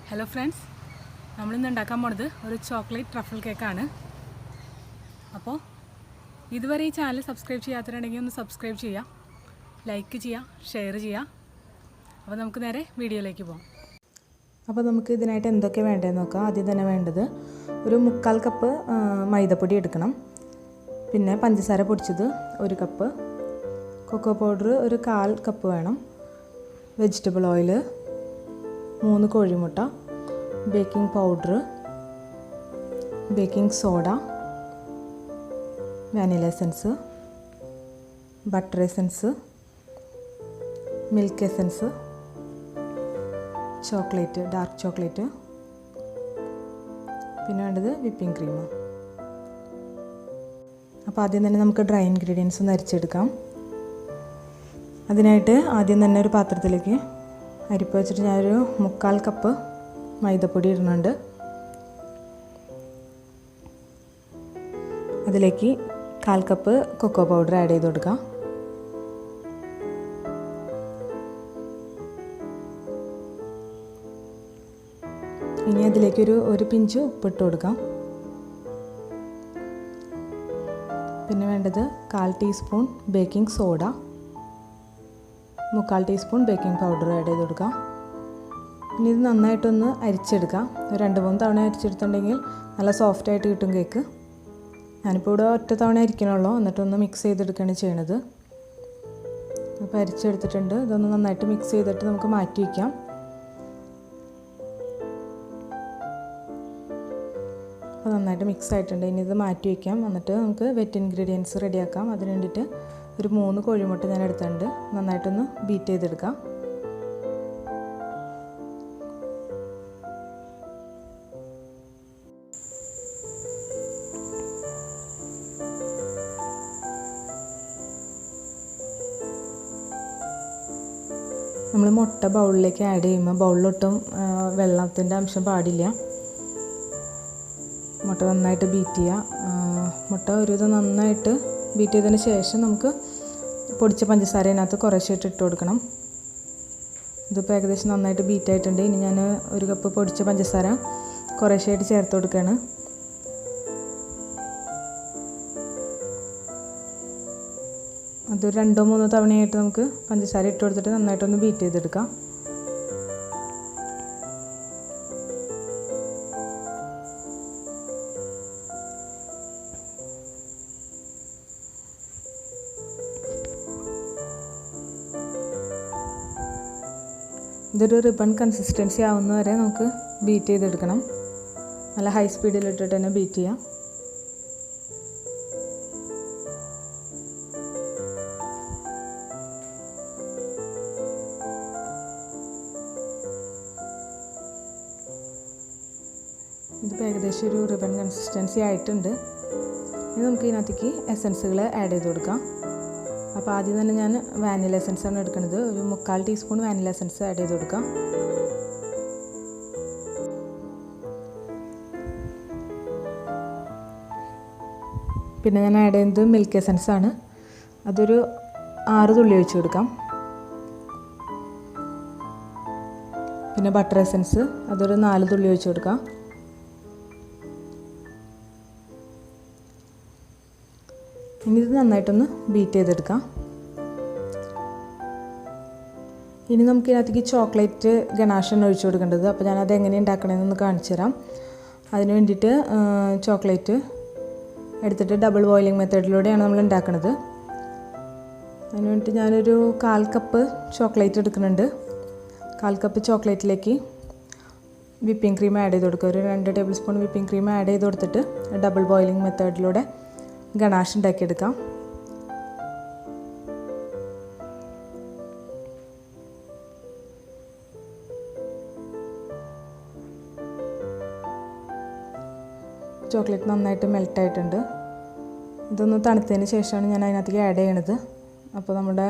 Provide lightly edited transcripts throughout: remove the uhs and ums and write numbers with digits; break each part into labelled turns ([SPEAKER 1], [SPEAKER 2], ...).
[SPEAKER 1] Hello friends, നമ്മളിന്ന് ഉണ്ടാക്കാൻ പോണത് ഒരു ചോക്ലേറ്റ് ട്രഫിൾ കേക്കാണ്. അപ്പോൾ ഇതുവരെ ഈ ചാനൽ സബ്സ്ക്രൈബ് ചെയ്യാത്തവരുണ്ടെങ്കിൽ ഒന്ന് സബ്സ്ക്രൈബ് ചെയ്യുക, ലൈക്ക് ചെയ്യുക, ഷെയർ ചെയ്യുക. അപ്പോൾ നമുക്ക് നേരെ വീഡിയോയിലേക്ക് പോകാം.
[SPEAKER 2] അപ്പോൾ നമുക്ക് ഇതിനായിട്ട് എന്തൊക്കെ വേണ്ടതെന്ന് നോക്കാം. ആദ്യം തന്നെ വേണ്ടത് ഒരു 3/4 കപ്പ് മൈദപ്പൊടി എടുക്കണം. പിന്നെ പഞ്ചസാര പൊടിച്ചത് 1 കപ്പ്, കൊക്കോ പൗഡർ ഒരു 1/4 കപ്പ് വേണം, വെജിറ്റബിൾ ഓയിൽ, 3 കോഴിമുട്ട, baking powder, baking soda, vanilla essence, butter essence, milk essence, chocolate, dark chocolate, പിന്നെ വേണ്ടത് വിപ്പിംഗ് ക്രീം. അപ്പോൾ ആദ്യം തന്നെ നമുക്ക് ഡ്രൈ ഇൻഗ്രീഡിയൻസ് ഒന്ന് അരിച്ചെടുക്കാം. അതിനായിട്ട് ആദ്യം തന്നെ ഒരു പാത്രത്തിലേക്ക് അരിപ്പ് വെച്ചിട്ട് ഞാനൊരു 3/4 കപ്പ് മൈദപ്പൊടി ഇടുന്നുണ്ട്. അതിലേക്ക് 1/4 കപ്പ് കൊക്കോ പൗഡർ ആഡ് ചെയ്ത് കൊടുക്കാം. ഇനി അതിലേക്കൊരു 1 പിഞ്ച് ഉപ്പിട്ട് കൊടുക്കാം. പിന്നെ വേണ്ടത് 1/4 teaspoon baking soda, 3/4 teaspoon baking powder add ചെയ്ത് കൊടുക്കാം. ഇനി ഇത് നന്നായിട്ടൊന്ന് അരിച്ചെടുക്കാം. 2-3 തവണ അരിച്ചെടുത്തിട്ടുണ്ടെങ്കിൽ നല്ല സോഫ്റ്റായിട്ട് കിട്ടും കേക്ക്. ഞാനിപ്പോൾ ഇവിടെ ഒറ്റ തവണ അരിക്കണുള്ളൂ, എന്നിട്ടൊന്ന് മിക്സ് ചെയ്തെടുക്കുകയാണ് ചെയ്യണത്. അപ്പോൾ അരിച്ചെടുത്തിട്ടുണ്ട്. ഇതൊന്ന് നന്നായിട്ട് മിക്സ് ചെയ്തിട്ട് നമുക്ക് മാറ്റി വയ്ക്കാം. അപ്പോൾ നന്നായിട്ട് മിക്സ് ആയിട്ടുണ്ട്. ഇനി ഇത് മാറ്റി വയ്ക്കാം. എന്നിട്ട് നമുക്ക് വെറ്റ് ഇൻഗ്രീഡിയൻസ് റെഡിയാക്കാം. അതിന് വേണ്ടിയിട്ട് ഒരു 3 കോഴിമുട്ട ഞാൻ എടുത്തിട്ടുണ്ട്. നന്നായിട്ടൊന്ന് ബീറ്റ് ചെയ്തെടുക്കാം. നമ്മൾ മുട്ട ബൗളിലേക്ക് ആഡ് ചെയ്യുമ്പോൾ ബൗളിലൊട്ടും വെള്ളത്തിൻ്റെ അംശം പാടില്ല. മുട്ട നന്നായിട്ട് ബീറ്റ് ചെയ്യുക. മുട്ട ഒരുവിധം നന്നായിട്ട് ബീറ്റ് ചെയ്തതിന് ശേഷം നമുക്ക് പൊടിച്ച പഞ്ചസാര അതിനകത്ത് കുറേശ്ശെ ഇട്ട് കൊടുക്കണം. ഇതിപ്പോൾ ഏകദേശം നന്നായിട്ട് ബീറ്റ് ആയിട്ടുണ്ട്. ഇനി ഞാൻ 1 കപ്പ് പൊടിച്ച പഞ്ചസാര കുറേശ്ശെയായിട്ട് ചേർത്ത് കൊടുക്കുകയാണ്. അതൊരു 2-3 തവണയായിട്ട് നമുക്ക് പഞ്ചസാര ഇട്ട് കൊടുത്തിട്ട് നന്നായിട്ടൊന്ന് ബീറ്റ് ചെയ്തെടുക്കാം. ഇതൊരു റിബൺ കൺസിസ്റ്റൻസി ആവുന്ന വരെ നമുക്ക് ബീറ്റ് ചെയ്തെടുക്കണം. നല്ല ഹൈ സ്പീഡിലിട്ടിട്ട് തന്നെ ബീറ്റ് ചെയ്യാം. ഇതിപ്പോൾ ഏകദേശം ഒരു റിബൺ കൺസിസ്റ്റൻസി ആയിട്ടുണ്ട്. ഇനി നമുക്ക് ഇതിനകത്തേക്ക് എസൻസുകൾ ആഡ് ചെയ്ത് കൊടുക്കാം. അപ്പോൾ ആദ്യം തന്നെ ഞാൻ വാനില എസൻസാണ് എടുക്കുന്നത്. ഒരു 3/4 ടീസ്പൂൺ വാനില എസൻസ് ആഡ് ചെയ്ത് കൊടുക്കാം. പിന്നെ ഞാൻ ആഡ് ചെയ്യുന്നത് മിൽക്ക് എസൻസാണ്. അതൊരു 6 തുള്ളി ഒഴിച്ച് കൊടുക്കാം. പിന്നെ ബട്ടർ എസൻസ് അതൊരു 4 തുള്ളി ഒഴിച്ച് കൊടുക്കാം. ഇനി ഇത് നന്നായിട്ടൊന്ന് ബീറ്റ് ചെയ്തെടുക്കാം. ഇനി നമുക്ക് ഇതിനകത്തേക്ക് ചോക്ലേറ്റ് ഗനാഷാണ് ഒഴിച്ചു കൊടുക്കേണ്ടത്. അപ്പോൾ ഞാനത് എങ്ങനെ ഉണ്ടാക്കണമെന്നൊന്ന് കാണിച്ചു തരാം. അതിന് വേണ്ടിയിട്ട് ചോക്ലേറ്റ് എടുത്തിട്ട് ഡബിൾ ബോയിലിംഗ് മെത്തേഡിലൂടെയാണ് നമ്മൾ ഉണ്ടാക്കുന്നത്. അതിന് വേണ്ടിയിട്ട് ഞാനൊരു 1/4 കപ്പ് ചോക്ലേറ്റ് എടുക്കുന്നുണ്ട്. 1/4 കപ്പ് ചോക്ലേറ്റിലേക്ക് വിപ്പിംഗ് ക്രീം ആഡ് ചെയ്ത് കൊടുക്കുക. ഒരു 2 table spoon whipping cream add ചെയ്ത് കൊടുത്തിട്ട് ഡബിൾ ബോയിലിംഗ് മെത്തേഡിലൂടെ ഗണാഷ് ഉണ്ടാക്കിയെടുക്കാം. ചോക്ലേറ്റ് നന്നായിട്ട് മെൽട്ടായിട്ടുണ്ട്. ഇതൊന്ന് തണുത്തതിന് ശേഷമാണ് ഞാൻ അതിനകത്തേക്ക് ആഡ് ചെയ്യണത്. അപ്പോൾ നമ്മുടെ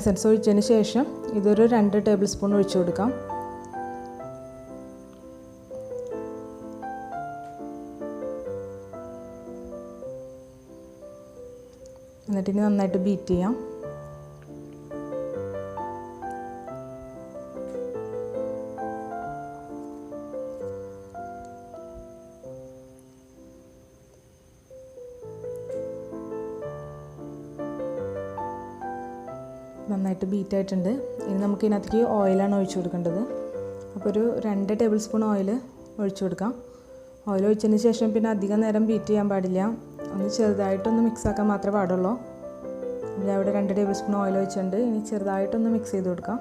[SPEAKER 2] എസൻസ് ഒഴിച്ചതിന് ശേഷം ഇതൊരു 2 ടേബിൾ സ്പൂൺ ഒഴിച്ചു കൊടുക്കാം. എന്നിട്ട് ഇനി നന്നായിട്ട് ബീറ്റ് ചെയ്യാം. നന്നായിട്ട് ബീറ്റ് ആയിട്ടുണ്ട്. ഇനി നമുക്ക് ഇതിനകത്തേക്ക് ഓയിലാണ് ഒഴിച്ചു കൊടുക്കേണ്ടത്. അപ്പോൾ ഒരു 2 ടേബിൾ സ്പൂൺ ഓയിൽ ഒഴിച്ചു കൊടുക്കാം. ഓയിൽ ഒഴിച്ചതിന് ശേഷം പിന്നെ അധികം നേരം ബീറ്റ് ചെയ്യാൻ പാടില്ല, ഒന്ന് ചെറുതായിട്ടൊന്ന് മിക്സ് ആക്കാൻ മാത്രമേ പാടുള്ളൂ. ഞാൻ ഇവിടെ 2 ടേബിൾ സ്പൂൺ ഓയിൽ ഒഴിച്ചിട്ടുണ്ട്. ഇനി ചെറുതായിട്ടൊന്ന് മിക്സ് ചെയ്ത് കൊടുക്കാം.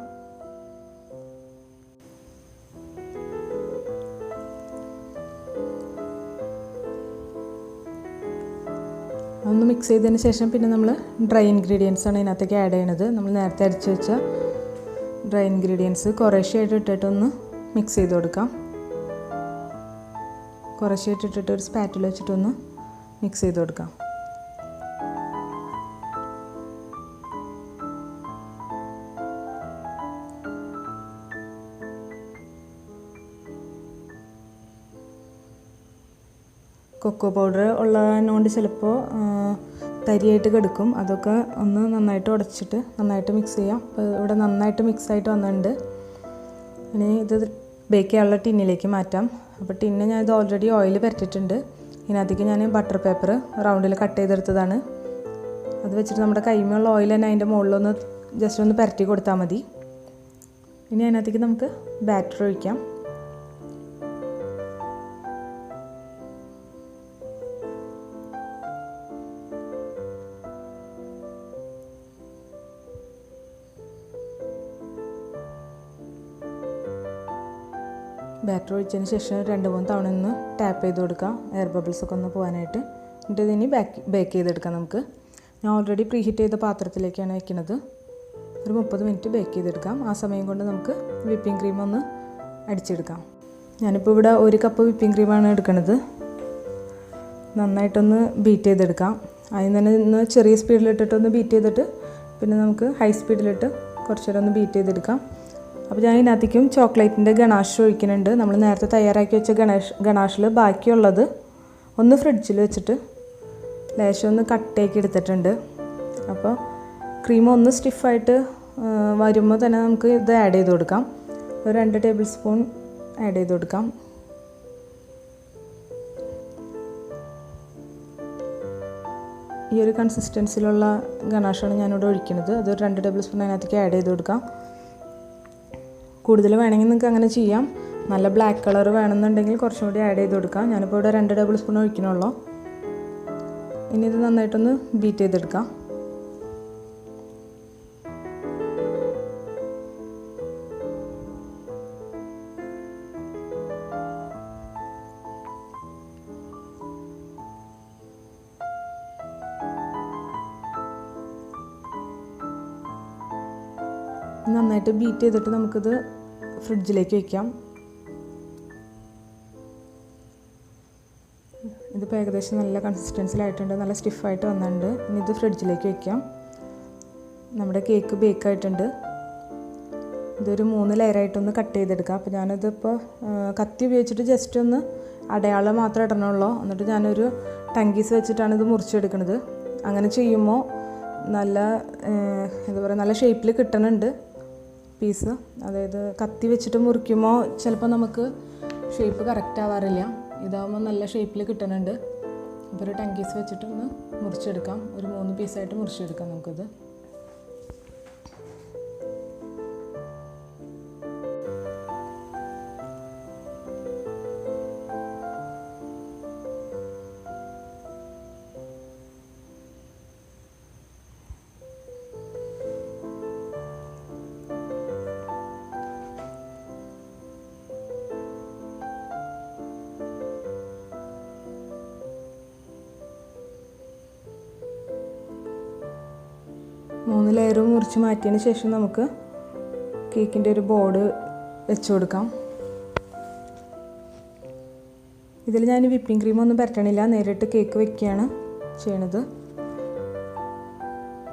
[SPEAKER 2] ഒന്ന് മിക്സ് ചെയ്തതിന് ശേഷം പിന്നെ നമ്മൾ ഡ്രൈ ഇൻഗ്രീഡിയൻസ് ആണ് ഇതിനകത്തേക്ക് ആഡ് ചെയ്യണത്. നമ്മൾ നേരത്തെ അരച്ച് വെച്ച ഡ്രൈ ഇൻഗ്രീഡിയൻസ് കുറേശ്ശെയായിട്ട് ഇട്ടിട്ടൊന്ന് മിക്സ് ചെയ്ത് കൊടുക്കാം. കുറേശ്ശെയായിട്ട് ഇട്ടിട്ട് ഒരു സ്പാറ്റിൽ വെച്ചിട്ടൊന്ന് മിക്സ് ചെയ്ത് കൊടുക്കാം. കൊക്കോ പൗഡർ ഉള്ളതുകൊണ്ട് ചിലപ്പോൾ തരിയായിട്ട് കിടക്കും. അതൊക്കെ ഒന്ന് നന്നായിട്ട് ഉടച്ചിട്ട് നന്നായിട്ട് മിക്സ് ചെയ്യാം. അപ്പോൾ ഇവിടെ നന്നായിട്ട് മിക്സായിട്ട് വന്നിട്ടുണ്ട്. ഇനി ഇത് ബേക്ക് ചെയ്യാനുള്ള ടിന്നിലേക്ക് മാറ്റാം. അപ്പോൾ ടിന്ന് ഞാനിത് ഓൾറെഡി ഓയിൽ പരറ്റിയിട്ടുണ്ട്. ഇതിനകത്തേക്ക് ഞാൻ ബട്ടർ പേപ്പർ റൗണ്ടിൽ കട്ട് ചെയ്തെടുത്തതാണ്. അത് വെച്ചിട്ട് നമ്മുടെ കൈമയുള്ള ഓയിൽ തന്നെ അതിൻ്റെ മുകളിലൊന്ന് ജസ്റ്റ് ഒന്ന് പരട്ടി കൊടുത്താൽ മതി. ഇനി അതിനകത്തേക്ക് നമുക്ക് ബാറ്റർ ഒഴിക്കാം. ബാറ്റർ ഒഴിച്ചതിന് ശേഷം 2-3 തവണ ഒന്ന് ടാപ്പ് ചെയ്ത് കൊടുക്കാം, എയർ ബബിൾസൊക്കെ ഒന്ന് പോകാനായിട്ട്. എന്നിട്ട് ഇതിനി ബേക്ക് ചെയ്തെടുക്കാം നമുക്ക്. ഞാൻ ഓൾറെഡി പ്രീ ഹീറ്റ് ചെയ്ത പാത്രത്തിലേക്കാണ് വയ്ക്കുന്നത്. ഒരു 30 മിനിറ്റ് ബേക്ക് ചെയ്തെടുക്കാം. ആ സമയം കൊണ്ട് നമുക്ക് വിപ്പിംഗ് ക്രീം ഒന്ന് അടിച്ചെടുക്കാം. ഞാനിപ്പോൾ ഇവിടെ 1 കപ്പ് വിപ്പിംഗ് ക്രീമാണ് എടുക്കുന്നത്. നന്നായിട്ടൊന്ന് ബീറ്റ് ചെയ്തെടുക്കാം. അതിന് തന്നെ ഒന്ന് ചെറിയ സ്പീഡിലിട്ടിട്ടൊന്ന് ബീറ്റ് ചെയ്തിട്ട് പിന്നെ നമുക്ക് ഹൈ സ്പീഡിലിട്ട് കുറച്ച് നേരം ഒന്ന് ബീറ്റ് ചെയ്തെടുക്കാം. അപ്പോൾ ഞാൻ ഇതിനകത്തേക്കും ചോക്ലേറ്റിൻ്റെ ഗണാഷ് ഒഴിക്കുന്നുണ്ട്. നമ്മൾ നേരത്തെ തയ്യാറാക്കി വെച്ച ഗണാഷിൽ ബാക്കിയുള്ളത് ഒന്ന് ഫ്രിഡ്ജിൽ വെച്ചിട്ട് ലേശം ഒന്ന് കട്ടയാക്കി എടുത്തിട്ടുണ്ട്. അപ്പോൾ ക്രീം ഒന്ന് സ്റ്റിഫായിട്ട് വരുമ്പോൾ തന്നെ നമുക്ക് ഇത് ആഡ് ചെയ്ത് കൊടുക്കാം. ഒരു 2 ടേബിൾ സ്പൂൺ ആഡ് ചെയ്ത് കൊടുക്കാം. ഈ ഒരു കൺസിസ്റ്റൻസിലുള്ള ഗണാഷാണ് ഞാനിവിടെ ഒഴിക്കുന്നത്. അതൊരു 2 ടേബിൾ സ്പൂൺ അതിനകത്തേക്ക് ആഡ് ചെയ്ത് കൊടുക്കാം. കൂടുതൽ വേണമെങ്കിൽ നിങ്ങൾക്ക് അങ്ങനെ ചെയ്യാം. നല്ല ബ്ലാക്ക് കളർ വേണമെന്നുണ്ടെങ്കിൽ കുറച്ചും കൂടി ആഡ് ചെയ്ത് കൊടുക്കാം. ഞാനിപ്പോൾ ഇവിടെ 2 ടേബിൾ സ്പൂൺ ഒഴിക്കണുള്ളൂ. ഇനി ഇത് നന്നായിട്ടൊന്ന് ബീറ്റ് ചെയ്തെടുക്കാം. നന്നായിട്ട് ബീറ്റ് ചെയ്തിട്ട് നമുക്കിത് ഫ്രിഡ്ജിലേക്ക് വയ്ക്കാം. ഇതിപ്പോൾ ഏകദേശം നല്ല കൺസിസ്റ്റൻസിലായിട്ടുണ്ട്, നല്ല സ്റ്റിഫായിട്ട് വന്നിട്ടുണ്ട്. ഇനി ഇത് ഫ്രിഡ്ജിലേക്ക് വയ്ക്കാം. നമ്മുടെ കേക്ക് ബേക്കായിട്ടുണ്ട്. ഇതൊരു 3 ലെയറായിട്ടൊന്ന് കട്ട് ചെയ്തെടുക്കാം. അപ്പോൾ ഞാനിതിപ്പോൾ കത്തി ഉപയോഗിച്ചിട്ട് ജസ്റ്റ് ഒന്ന് അടയാളം മാത്രമേ ഇടണുള്ളൂ. എന്നിട്ട് ഞാനൊരു ടങ്കീസ് വെച്ചിട്ടാണ് ഇത് മുറിച്ചെടുക്കുന്നത്. അങ്ങനെ ചെയ്യുമ്പോൾ നല്ല എന്താ പറയുക, നല്ല ഷേപ്പിൽ കിട്ടുന്നുണ്ട് പീസ്. അതായത് കത്തി വെച്ചിട്ട് മുറിക്കുമ്പോൾ ചിലപ്പോൾ നമുക്ക് ഷേപ്പ് കറക്റ്റ് ആവാറില്ല. ഇതാകുമ്പോൾ നല്ല ഷേപ്പിൽ കിട്ടുന്നുണ്ട്. അപ്പോൾ ഒരു ടങ്കീസ് വെച്ചിട്ടൊന്ന് മുറിച്ചെടുക്കാം. ഒരു 3 പീസായിട്ട് മുറിച്ചെടുക്കാം നമുക്കിത്. മൂന്ന് ലെയറും മുറിച്ച് മാറ്റിയതിന് ശേഷം നമുക്ക് കേക്കിൻ്റെ ഒരു ബോർഡ് വെച്ച് കൊടുക്കാം. ഇതിൽ ഞാൻ വിപ്പിംഗ് ക്രീം ഒന്നും പരട്ടണില്ല, നേരിട്ട് കേക്ക് വെക്കുകയാണ് ചെയ്യണത്.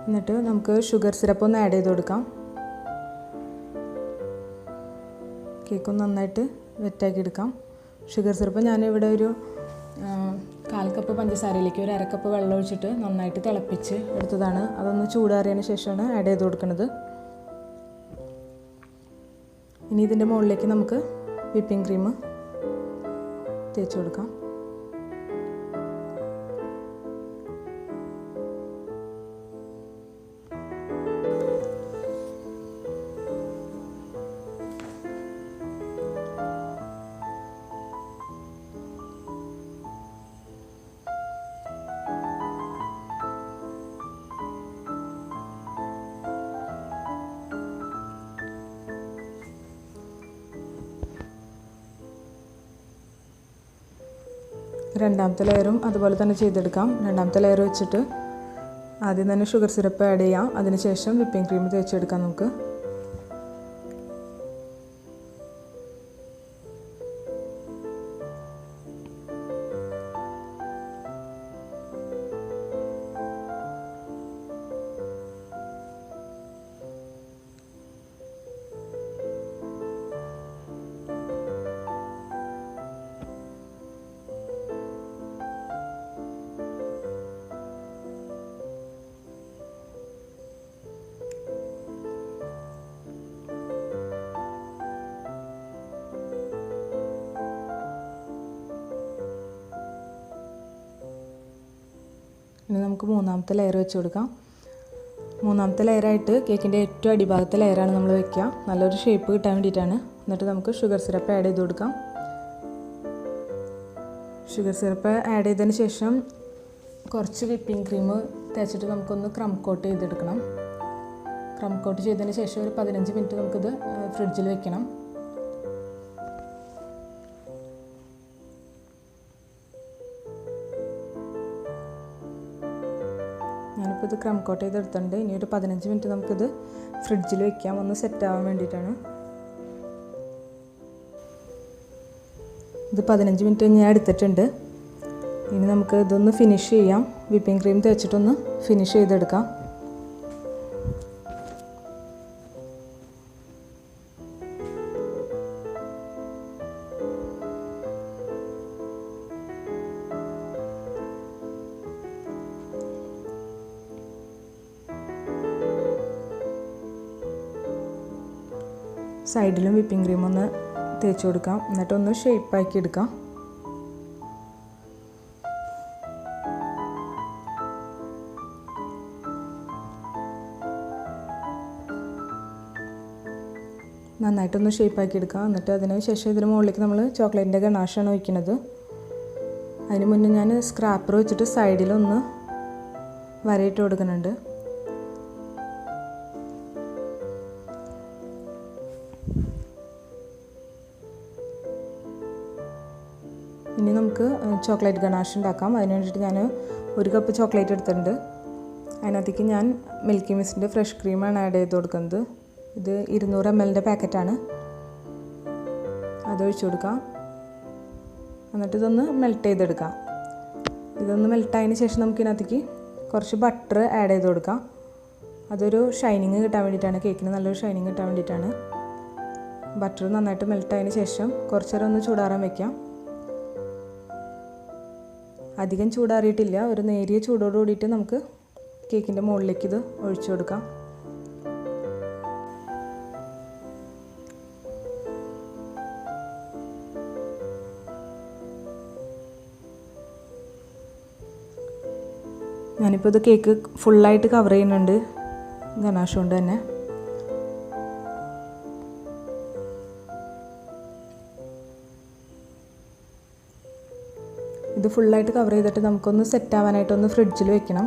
[SPEAKER 2] എന്നിട്ട് നമുക്ക് ഷുഗർ സിറപ്പ് ഒന്ന് ആഡ് ചെയ്ത് കൊടുക്കാം. കേക്കൊന്ന് നന്നായിട്ട് വെറ്റാക്കി എടുക്കാം. ഷുഗർ സിറപ്പ് ഞാനിവിടെ ഒരു 1/4 കപ്പ് പഞ്ചസാരയിലേക്ക് ഒരു 1/2 കപ്പ് വെള്ളം ഒഴിച്ചിട്ട് നന്നായിട്ട് തിളപ്പിച്ച് എടുത്തതാണ്. അതൊന്ന് ചൂടാറിയതിന് ശേഷമാണ് ആഡ് ചെയ്ത് കൊടുക്കുന്നത്. ഇനി ഇതിൻ്റെ മുകളിലേക്ക് നമുക്ക് വിപ്പിംഗ് ക്രീം തേച്ച് കൊടുക്കാം. രണ്ടാമത്തെ ലെയറും അതുപോലെ തന്നെ ചെയ്തെടുക്കാം. രണ്ടാമത്തെ ലെയർ വെച്ചിട്ട് ആദ്യം തന്നെ ഷുഗർ സിറപ്പ് ആഡ് ചെയ്യാം. അതിനുശേഷം വിപ്പിംഗ് ക്രീം തേച്ചെടുക്കാം നമുക്ക്. ഇനി നമുക്ക് മൂന്നാമത്തെ ലെയർ വെച്ച് കൊടുക്കാം. മൂന്നാമത്തെ ലെയറായിട്ട് കേക്കിൻ്റെ ഏറ്റവും അടിഭാഗത്തെ ലെയറാണ് നമ്മൾ വെക്കുക, നല്ലൊരു ഷേപ്പ് കിട്ടാൻ വേണ്ടിയിട്ടാണ്. എന്നിട്ട് നമുക്ക് ഷുഗർ സിറപ്പ് ആഡ് ചെയ്ത് കൊടുക്കാം. ഷുഗർ സിറപ്പ് ആഡ് ചെയ്തതിന് ശേഷം കുറച്ച് വിപ്പിംഗ് ക്രീം തേച്ചിട്ട് നമുക്കൊന്ന് ക്രം കോട്ട് ചെയ്തെടുക്കണം. ക്രം കോട്ട് ചെയ്തതിന് ശേഷം ഒരു 15 മിനിറ്റ് നമുക്കിത് ഫ്രിഡ്ജിൽ വെക്കണം. ഞാനിപ്പോൾ ഇത് ക്രം കോട്ട് ചെയ്തെടുത്തിട്ടുണ്ട്. ഇനി ഒരു 15 മിനിറ്റ് നമുക്കിത് ഫ്രിഡ്ജിൽ വെക്കാം, ഒന്ന് സെറ്റ് ആവാൻ വേണ്ടിയിട്ടാണ്. ഇത് 15 മിനിറ്റ് ഞാൻ എടുത്തിട്ടുണ്ട്. ഇനി നമുക്ക് ഇതൊന്ന് ഫിനിഷ് ചെയ്യാം. വിപ്പിംഗ് ക്രീം തേച്ചിട്ടൊന്ന് ഫിനിഷ് ചെയ്തെടുക്കാം. സൈഡിലും വിപ്പിംഗ് ക്രീം ഒന്ന് തേച്ച് കൊടുക്കാം. എന്നിട്ടൊന്ന് ഷേപ്പാക്കി എടുക്കാം. നന്നായിട്ടൊന്ന് ഷേപ്പാക്കി എടുക്കാം. എന്നിട്ട് അതിന് ശേഷം ഇതിന് മുകളിലേക്ക് നമ്മൾ ചോക്ലേറ്റിൻ്റെ ഗണാഷാണ് വയ്ക്കുന്നത്. അതിന് മുന്നേ ഞാൻ സ്ക്രാപ്പർ വെച്ചിട്ട് സൈഡിലൊന്ന് വരയിട്ട് കൊടുക്കുന്നുണ്ട്. ഇനി നമുക്ക് ചോക്ലേറ്റ് ഗണാഷ് ഉണ്ടാക്കാം. അതിന് വേണ്ടിയിട്ട് ഞാൻ 1 കപ്പ് ചോക്ലേറ്റ് എടുത്തിട്ടുണ്ട്. അതിനകത്തേക്ക് ഞാൻ മിൽക്കി മിസ്റ്റിൻ്റെ ഫ്രഷ് ക്രീമാണ് ആഡ് ചെയ്ത് കൊടുക്കുന്നത്. ഇത് 200 ml പാക്കറ്റാണ്. അതൊഴിച്ച് കൊടുക്കാം. എന്നിട്ട് ഇതൊന്ന് മെൽറ്റ് ചെയ്തെടുക്കാം. ഇതൊന്ന് മെൽറ്റായതിന് ശേഷം നമുക്ക് ഇതിനകത്തേക്ക് കുറച്ച് ബട്ടർ ആഡ് ചെയ്ത് കൊടുക്കാം. അതൊരു ഷൈനിങ് കിട്ടാൻ വേണ്ടിയിട്ടാണ്, കേക്കിന് നല്ലൊരു ഷൈനിങ് കിട്ടാൻ വേണ്ടിയിട്ടാണ്. ബട്ടർ നന്നായിട്ട് മെൽറ്റായതിന് ശേഷം കുറച്ച് നേരം ഒന്ന് ചൂടാറാൻ വയ്ക്കാം. അധികം ചൂടാറിയിട്ടില്ല, ഒരു നേരിയ ചൂടോട് കൂടിയിട്ട് നമുക്ക് കേക്കിൻ്റെ മുകളിലേക്ക് ഇത് ഒഴിച്ചു കൊടുക്കാം. ഞാനിപ്പോൾ ഇത് കേക്ക് ഫുള്ളായിട്ട് കവർ ചെയ്യുന്നുണ്ട് ഗണാഷ് കൊണ്ട് തന്നെ. ഇത് ഫുള്ളായിട്ട് കവർ ചെയ്തിട്ട് നമുക്കൊന്ന് സെറ്റ് ആവാനായിട്ടൊന്ന് ഫ്രിഡ്ജിൽ വെക്കണം.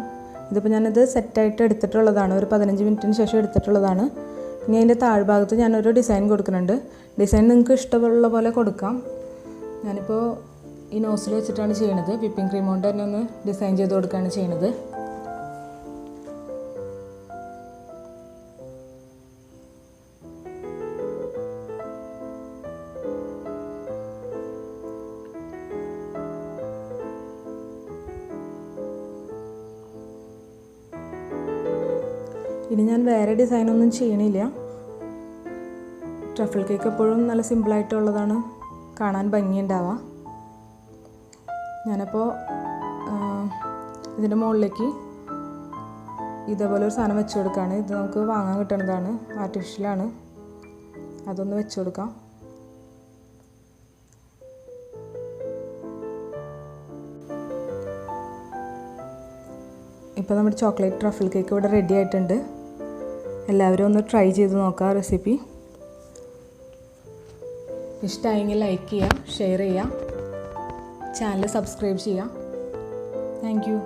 [SPEAKER 2] ഇതിപ്പോൾ ഞാനത് സെറ്റായിട്ട് എടുത്തിട്ടുള്ളതാണ്, ഒരു 15 മിനിറ്റിന് ശേഷം എടുത്തിട്ടുള്ളതാണ്. ഇനി അതിൻ്റെ താഴ്ഭാഗത്ത് ഞാനൊരു ഡിസൈൻ കൊടുക്കുന്നുണ്ട്. ഡിസൈൻ നിങ്ങൾക്ക് ഇഷ്ടമുള്ള പോലെ കൊടുക്കാം. ഞാനിപ്പോൾ ഈ നോസിൽ വെച്ചിട്ടാണ് ചെയ്യണത്. വിപ്പിംഗ് ക്രീം കൊണ്ട് തന്നെ ഒന്ന് ഡിസൈൻ ചെയ്ത് കൊടുക്കുകയാണ് ചെയ്യണത്. ഇനി ഞാൻ വേറെ ഡിസൈനൊന്നും ചെയ്യണില്ല. ട്രഫിൾ കേക്ക് എപ്പോഴും നല്ല സിമ്പിളായിട്ടുള്ളതാണ് കാണാൻ ഭംഗിയുണ്ടാവുക. ഞാനപ്പോൾ ഇതിൻ്റെ മുകളിലേക്ക് ഇതേപോലെ ഒരു സാധനം വെച്ച് കൊടുക്കുകയാണ്. ഇത് നമുക്ക് വാങ്ങാൻ കിട്ടുന്നതാണ്, ആർട്ടിഫിഷ്യലാണ്. അതൊന്ന് വെച്ച് കൊടുക്കാം. ഇപ്പോൾ നമ്മുടെ ചോക്ലേറ്റ് ട്രഫിൾ കേക്ക് ഇവിടെ റെഡി ആയിട്ടുണ്ട്. എല്ലാവരും ഒന്ന് ട്രൈ ചെയ്ത് നോക്കാം റെസിപ്പി. ഇഷ്ടമായെങ്കിൽ ലൈക്ക് ചെയ്യുക, ഷെയർ ചെയ്യുക, ചാനൽ സബ്സ്ക്രൈബ് ചെയ്യുക. Thank you.